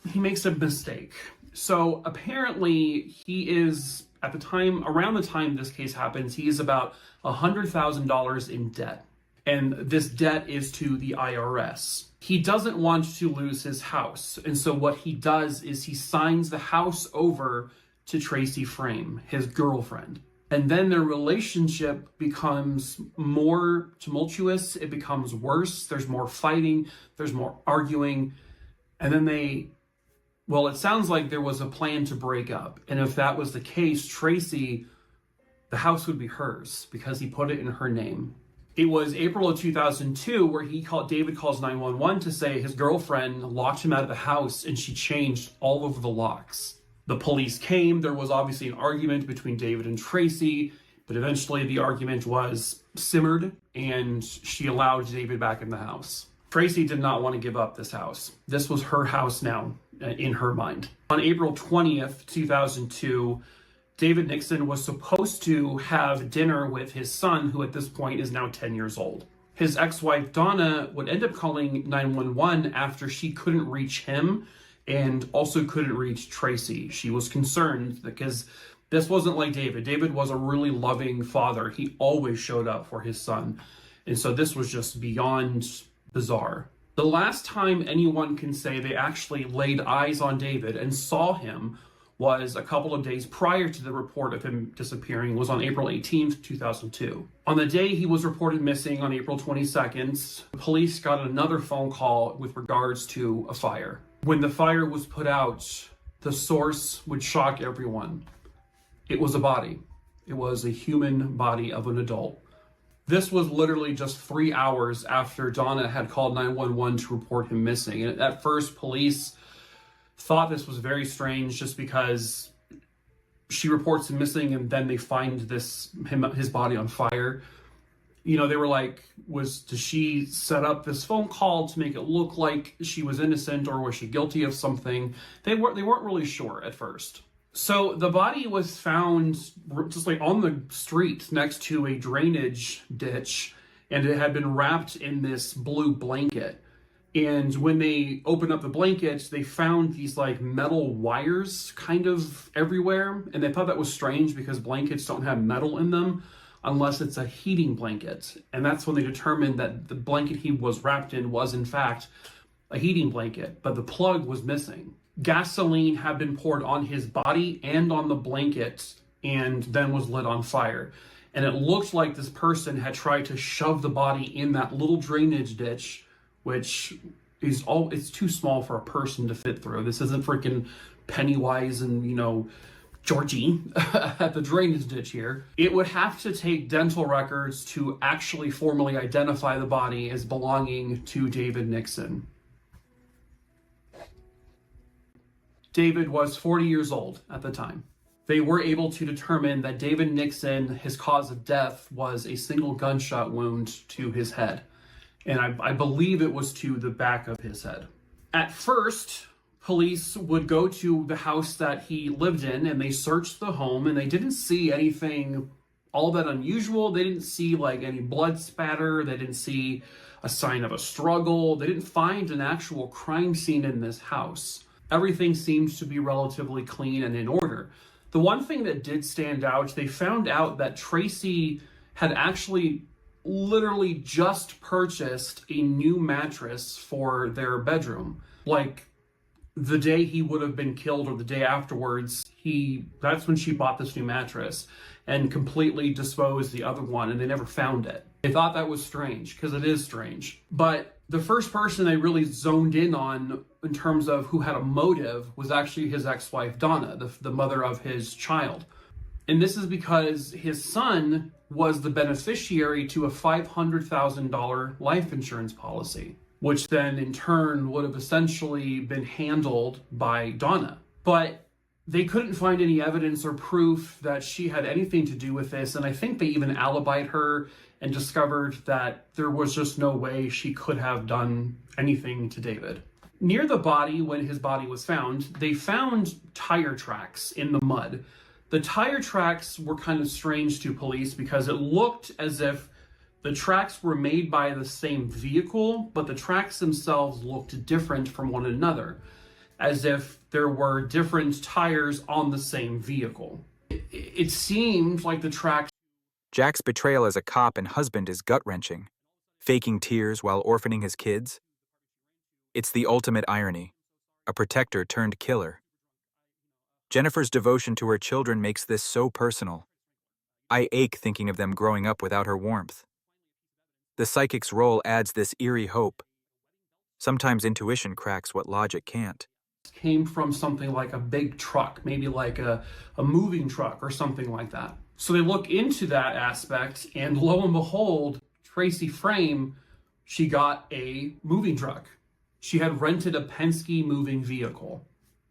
a mistake. So apparently he is, at the time, around the time this case happens, he is about $100,000 in debt. And this debt is to the IRS. He doesn't want to lose his house. And so what he does is he signs the house over to Tracy Frame, his girlfriend. And then their relationship becomes more tumultuous. It becomes worse. There's more fighting. There's more arguing. And then it sounds like there was a plan to break up. And if that was the case, Tracy, the house would be hers because he put it in her name. It was April of 2002 where David calls 911 to say his girlfriend locked him out of the house and she changed all of the locks. The police came. There was obviously an argument between David and Tracy, but eventually the argument was simmered and she allowed David back in the house. Tracy did not want to give up this house. This was her house now, in her mind. On April 20th, 2002, David Nixon was supposed to have dinner with his son, who at this point is now 10 years old. His ex-wife, Donna, would end up calling 911 after she couldn't reach him and also couldn't reach Tracy. She was concerned because this wasn't like David. David was a really loving father. He always showed up for his son. And so this was just beyond bizarre. The last time anyone can say they actually laid eyes on David and saw him was a couple of days prior to the report of him disappearing, was on April 18th, 2002. On the day he was reported missing on April 22nd, the police got another phone call with regards to a fire. When the fire was put out, the source would shock everyone. It was a body. It was a human body of an adult. This was literally just 3 hours after Donna had called 911 to report him missing. And at first, police thought this was very strange just because she reports him missing and then they find his body on fire. They were like, did she set up this phone call to make it look like she was innocent, or was she guilty of something? They weren't really sure at first. So the body was found just like on the street next to a drainage ditch, and it had been wrapped in this blue blanket. And when they opened up the blankets, they found these like metal wires kind of everywhere. And they thought that was strange because blankets don't have metal in them unless it's a heating blanket. And that's when they determined that the blanket he was wrapped in was in fact a heating blanket, but the plug was missing. Gasoline had been poured on his body and on the blanket and then was lit on fire. And it looked like this person had tried to shove the body in that little drainage ditch, which is it's too small for a person to fit through. This isn't freaking Pennywise and, Georgie at the drainage ditch here. It would have to take dental records to actually formally identify the body as belonging to David Nixon. David was 40 years old at the time. They were able to determine that David Nixon, his cause of death was a single gunshot wound to his head. And I believe it was to the back of his head. At first, police would go to the house that he lived in and they searched the home and they didn't see anything all that unusual. They didn't see like any blood spatter. They didn't see a sign of a struggle. They didn't find an actual crime scene in this house. Everything seems to be relatively clean and in order. The one thing that did stand out, they found out that Tracy had actually literally just purchased a new mattress for their bedroom. Like the day he would have been killed or the day afterwards, that's when she bought this new mattress and completely disposed the other one, and they never found it. They thought that was strange, because it is strange. But the first person they really zoned in on in terms of who had a motive was actually his ex-wife, Donna, the mother of his child. And this is because his son was the beneficiary to a $500,000 life insurance policy, which then in turn would have essentially been handled by Donna. But they couldn't find any evidence or proof that she had anything to do with this, and I think they even alibied her and discovered that there was just no way she could have done anything to David. Near the body, when his body was found, they found tire tracks in the mud. The tire tracks were kind of strange to police because it looked as if the tracks were made by the same vehicle, but the tracks themselves looked different from one another, as if there were different tires on the same vehicle. It seemed like the tracks... Jack's betrayal as a cop and husband is gut-wrenching, faking tears while orphaning his kids. It's the ultimate irony, a protector turned killer. Jennifer's devotion to her children makes this so personal. I ache thinking of them growing up without her warmth. The psychic's role adds this eerie hope. Sometimes intuition cracks what logic can't. Came from something like a big truck, maybe like a moving truck or something like that. So they look into that aspect, and lo and behold, Tracy Frame, she got a moving truck. She had rented a Penske moving vehicle.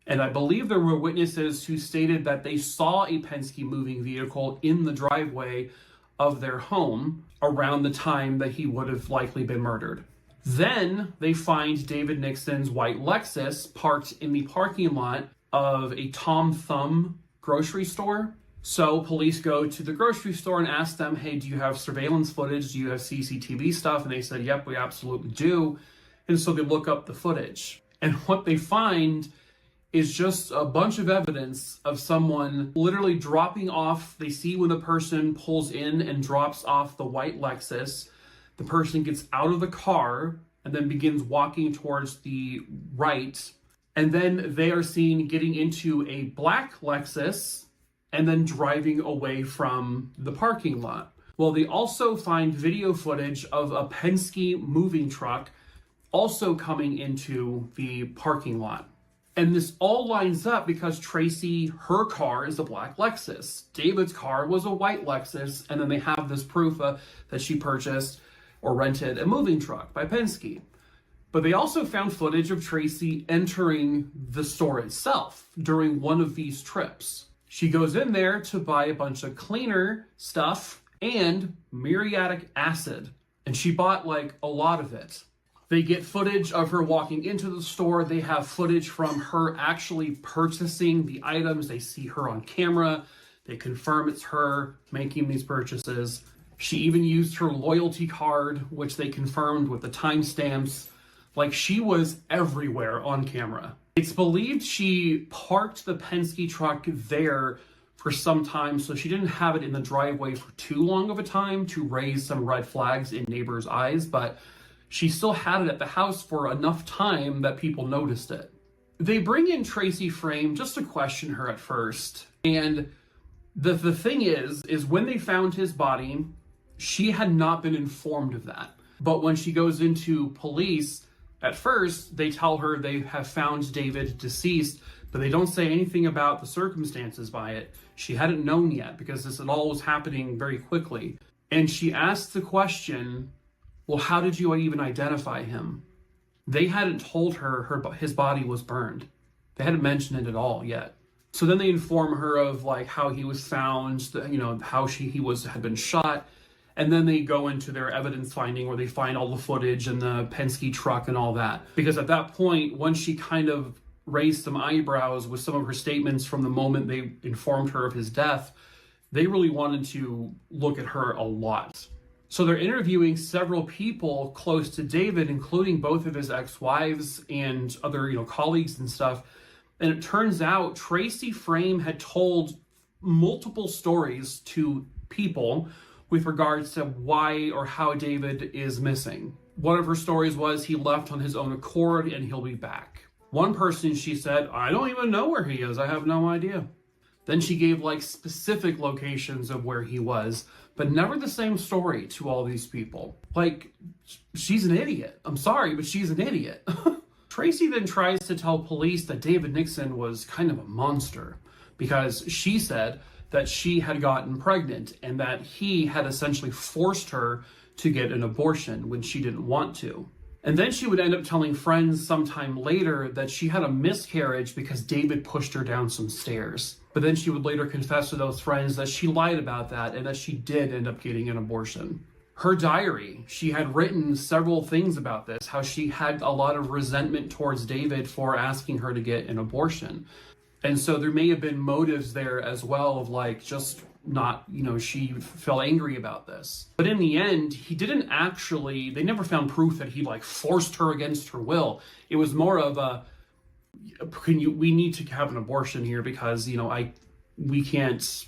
And I believe there were witnesses who stated that they saw a Penske moving vehicle in the driveway of their home around the time that he would have likely been murdered. Then they find David Nixon's white Lexus parked in the parking lot of a Tom Thumb grocery store. So police go to the grocery store and ask them, hey, do you have surveillance footage? Do you have CCTV stuff? And they said, yep, we absolutely do. And so they look up the footage. And what they find is just a bunch of evidence of someone literally dropping off. They see when the person pulls in and drops off the white Lexus. The person gets out of the car and then begins walking towards the right. And then they are seen getting into a black Lexus and then driving away from the parking lot. Well, they also find video footage of a Penske moving truck also coming into the parking lot. And this all lines up because Tracy, her car is a black Lexus. David's car was a white Lexus. And then they have this proof that she purchased or rented a moving truck by Penske. But they also found footage of Tracy entering the store itself during one of these trips. She goes in there to buy a bunch of cleaner stuff and muriatic acid. And she bought like a lot of it. They get footage of her walking into the store. They have footage from her actually purchasing the items. They see her on camera. They confirm it's her making these purchases. She even used her loyalty card, which they confirmed with the timestamps. Like, she was everywhere on camera. It's believed she parked the Penske truck there for some time, so she didn't have it in the driveway for too long of a time to raise some red flags in neighbors' eyes, but she still had it at the house for enough time that people noticed it. They bring in Tracy Frame just to question her at first, and the thing is when they found his body, she had not been informed of that. But when she goes into police, at first, they tell her they have found David deceased, but they don't say anything about the circumstances by it. She hadn't known yet because this all was happening very quickly. And she asked the question, well, how did you even identify him? They hadn't told her his body was burned. They hadn't mentioned it at all yet. So then they inform her of like how he was found, how had been shot. And then they go into their evidence finding where they find all the footage and the Penske truck and all that. Because at that point, once she kind of raised some eyebrows with some of her statements from the moment they informed her of his death, they really wanted to look at her a lot. So they're interviewing several people close to David, including both of his ex-wives and other, colleagues and stuff. And it turns out Tracy Frame had told multiple stories to people with regards to why or how David is missing. One of her stories was he left on his own accord and he'll be back. One person, she said, I don't even know where he is. I have no idea. Then she gave like specific locations of where he was, but never the same story to all these people. Like, she's an idiot. I'm sorry, but she's an idiot. Tracy then tries to tell police that David Nixon was kind of a monster because she said that she had gotten pregnant and that he had essentially forced her to get an abortion when she didn't want to. And then she would end up telling friends sometime later that she had a miscarriage because David pushed her down some stairs. But then she would later confess to those friends that she lied about that and that she did end up getting an abortion. Her diary, she had written several things about this, how she had a lot of resentment towards David for asking her to get an abortion. And so there may have been motives there as well of like just not, she felt angry about this. But in the end, he didn't actually, they never found proof that he like forced her against her will. It was more of a, we need to have an abortion here because, we can't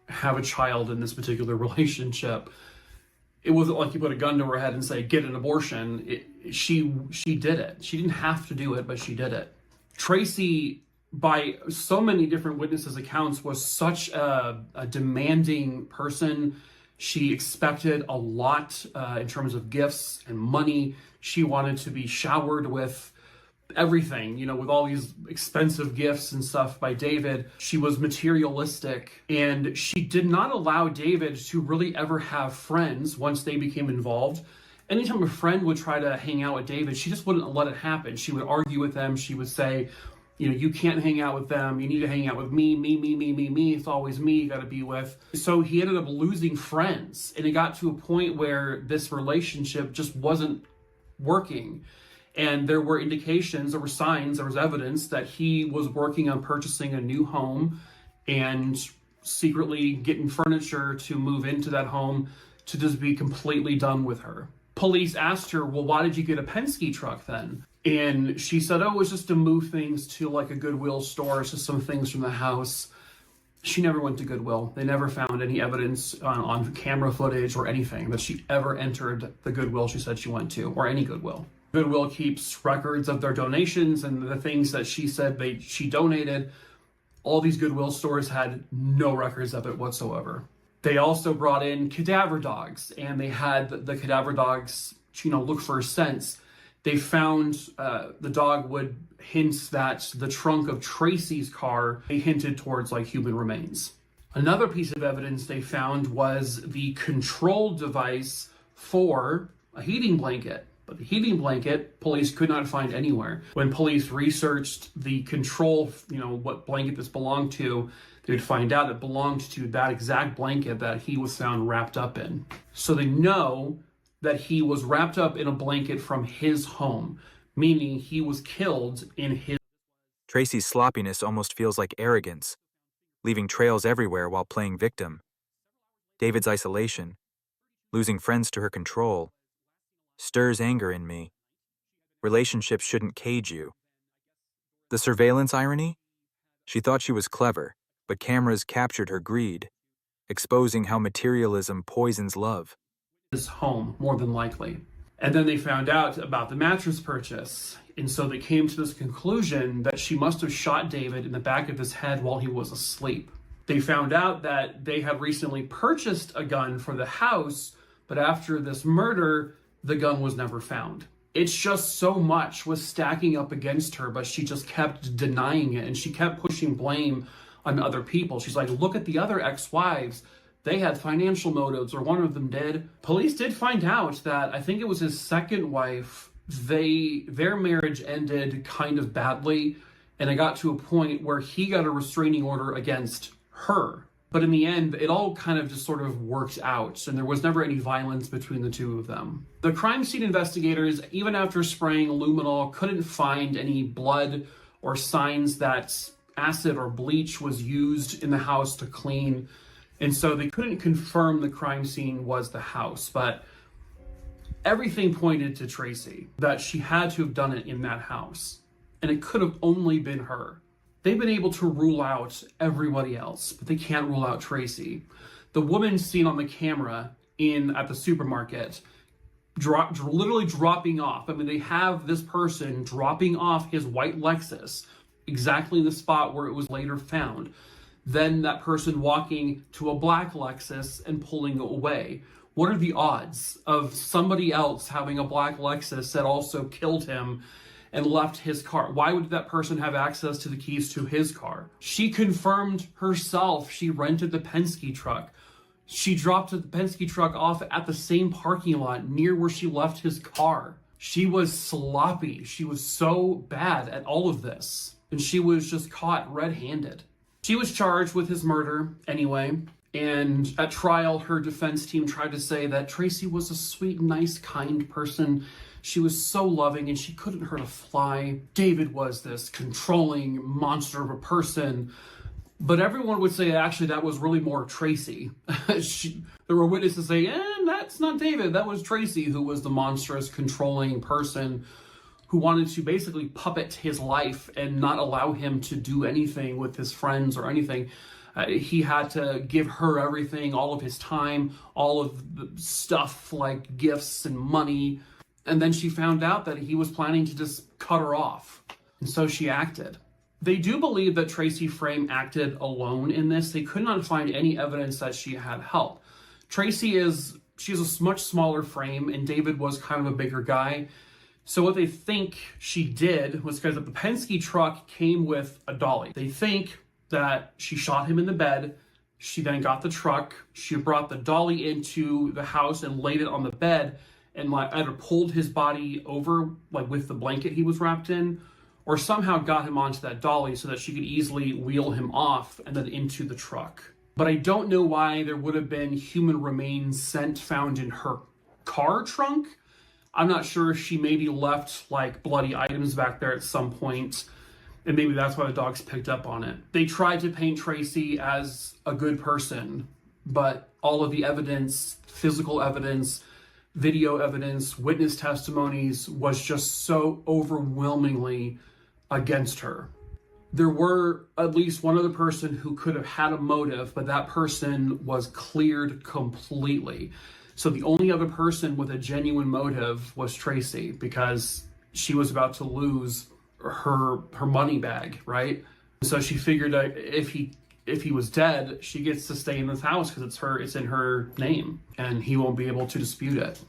have a child in this particular relationship. It wasn't like you put a gun to her head and say, get an abortion. She did it. She didn't have to do it, but she did it. Tracy, by so many different witnesses' accounts, was such a demanding person. She expected a lot in terms of gifts and money. She wanted to be showered with everything, with all these expensive gifts and stuff by David. She was materialistic, and she did not allow David to really ever have friends once they became involved. Anytime a friend would try to hang out with David, she just wouldn't let it happen. She would argue with them. She would say, you can't hang out with them. You need to hang out with me. It's always me you got to be with. So he ended up losing friends. And it got to a point where this relationship just wasn't working. And there were indications, there were signs, there was evidence that he was working on purchasing a new home and secretly getting furniture to move into that home to just be completely done with her. Police asked her, well, why did you get a Penske truck then? And she said, it was just to move things to like a Goodwill store, just some things from the house. She never went to Goodwill. They never found any evidence on camera footage or anything that she ever entered the Goodwill she said she went to, or any Goodwill. Goodwill keeps records of their donations and the things that she said she donated. All these Goodwill stores had no records of it whatsoever. They also brought in cadaver dogs, and they had the cadaver dogs, look for scents. They found the dog would hint that the trunk of Tracy's car hinted towards like human remains. Another piece of evidence they found was the control device for a heating blanket. But the heating blanket, police could not find anywhere. When police researched the control, what blanket this belonged to, they would find out it belonged to that exact blanket that he was found wrapped up in. So they know that he was wrapped up in a blanket from his home, meaning he was killed in his. Tracy's sloppiness almost feels like arrogance, leaving trails everywhere while playing victim. David's isolation, losing friends to her control, stirs anger in me. Relationships shouldn't cage you. The surveillance irony? She thought she was clever, but cameras captured her greed, exposing how materialism poisons love. His home, more than likely. And then they found out about the mattress purchase. And so they came to this conclusion that she must have shot David in the back of his head while he was asleep. They found out that they had recently purchased a gun for the house, but after this murder, the gun was never found. It's just so much was stacking up against her, but she just kept denying it, and she kept pushing blame on other people. She's like, look at the other ex-wives. They had financial motives, or one of them did. Police did find out that, I think it was his second wife, their marriage ended kind of badly, and it got to a point where he got a restraining order against her. But in the end, it all kind of just sort of worked out, and there was never any violence between the two of them. The crime scene investigators, even after spraying luminol, couldn't find any blood or signs that acid or bleach was used in the house to clean, and so they couldn't confirm the crime scene was the house. But everything pointed to Tracy, that she had to have done it in that house, and it could have only been her. They've been able to rule out everybody else, but they can't rule out Tracy. The woman seen on the camera at the supermarket, literally dropping off. I mean, they have this person dropping off his white Lexus exactly in the spot where it was later found. Then that person walking to a black Lexus and pulling away. What are the odds of somebody else having a black Lexus that also killed him and left his car? Why would that person have access to the keys to his car? She confirmed herself she rented the Penske truck. She dropped the Penske truck off at the same parking lot near where she left his car. She was sloppy. She was so bad at all of this. And she was just caught red-handed. She was charged with his murder anyway. And at trial, her defense team tried to say that Tracy was a sweet, nice, kind person. She was so loving and she couldn't hurt a fly. David was this controlling monster of a person. But everyone would say actually that was really more Tracy. There were witnesses say, that's not David. That was Tracy who was the monstrous, controlling person who wanted to basically puppet his life and not allow him to do anything with his friends or anything. He had to give her everything, all of his time, all of the stuff like gifts and money. And then she found out that he was planning to just cut her off. And so she acted. They do believe that Tracy Frame acted alone in this. They could not find any evidence that she had help. She's a much smaller frame, and David was kind of a bigger guy. So what they think she did was, because the Penske truck came with a dolly. They think that she shot him in the bed. She then got the truck. She brought the dolly into the house and laid it on the bed and either pulled his body over with the blanket he was wrapped in, or somehow got him onto that dolly so that she could easily wheel him off and then into the truck. But I don't know why there would have been human remains found in her car trunk. I'm not sure if she maybe left bloody items back there at some point, and maybe that's why the dogs picked up on it. They tried to paint Tracy as a good person, but all of the evidence, physical evidence, video evidence, witness testimonies was just so overwhelmingly against her. There were at least one other person who could have had a motive, but that person was cleared completely. So the only other person with a genuine motive was Tracy, because she was about to lose her money bag, right? So she figured that if he was dead, she gets to stay in this house because it's in her name, and he won't be able to dispute it.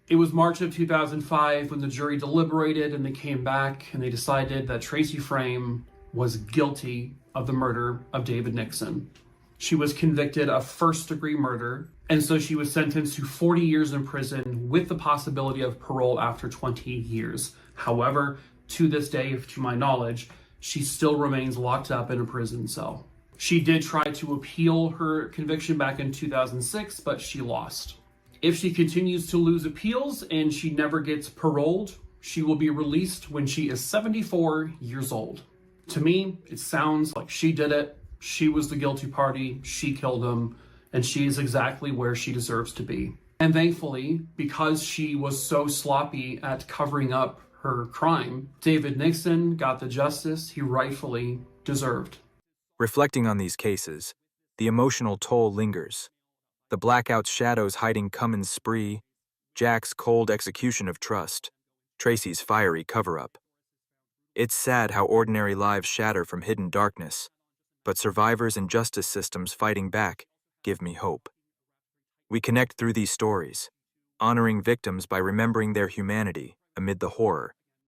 It was March of 2005 when the jury deliberated, and they came back and they decided that Tracy Frame was guilty of the murder of David Nixon. She was convicted of first-degree murder, and so she was sentenced to 40 years in prison with the possibility of parole after 20 years. However, to this day, to my knowledge, she still remains locked up in a prison cell. She did try to appeal her conviction back in 2006, but she lost. If she continues to lose appeals and she never gets paroled, she will be released when she is 74 years old. To me, it sounds like she did it. She was the guilty party. She killed him, and she is exactly where she deserves to be. And thankfully, because she was so sloppy at covering up her crime, David Nixon got the justice he rightfully deserved. Reflecting on these cases, the emotional toll lingers. The Blackout's shadows hiding Cummins' spree, Jack's cold execution of trust, Tracy's fiery cover-up. It's sad how ordinary lives shatter from hidden darkness, but survivors and justice systems fighting back give me hope. We connect through these stories, honoring victims by remembering their humanity amid the horror.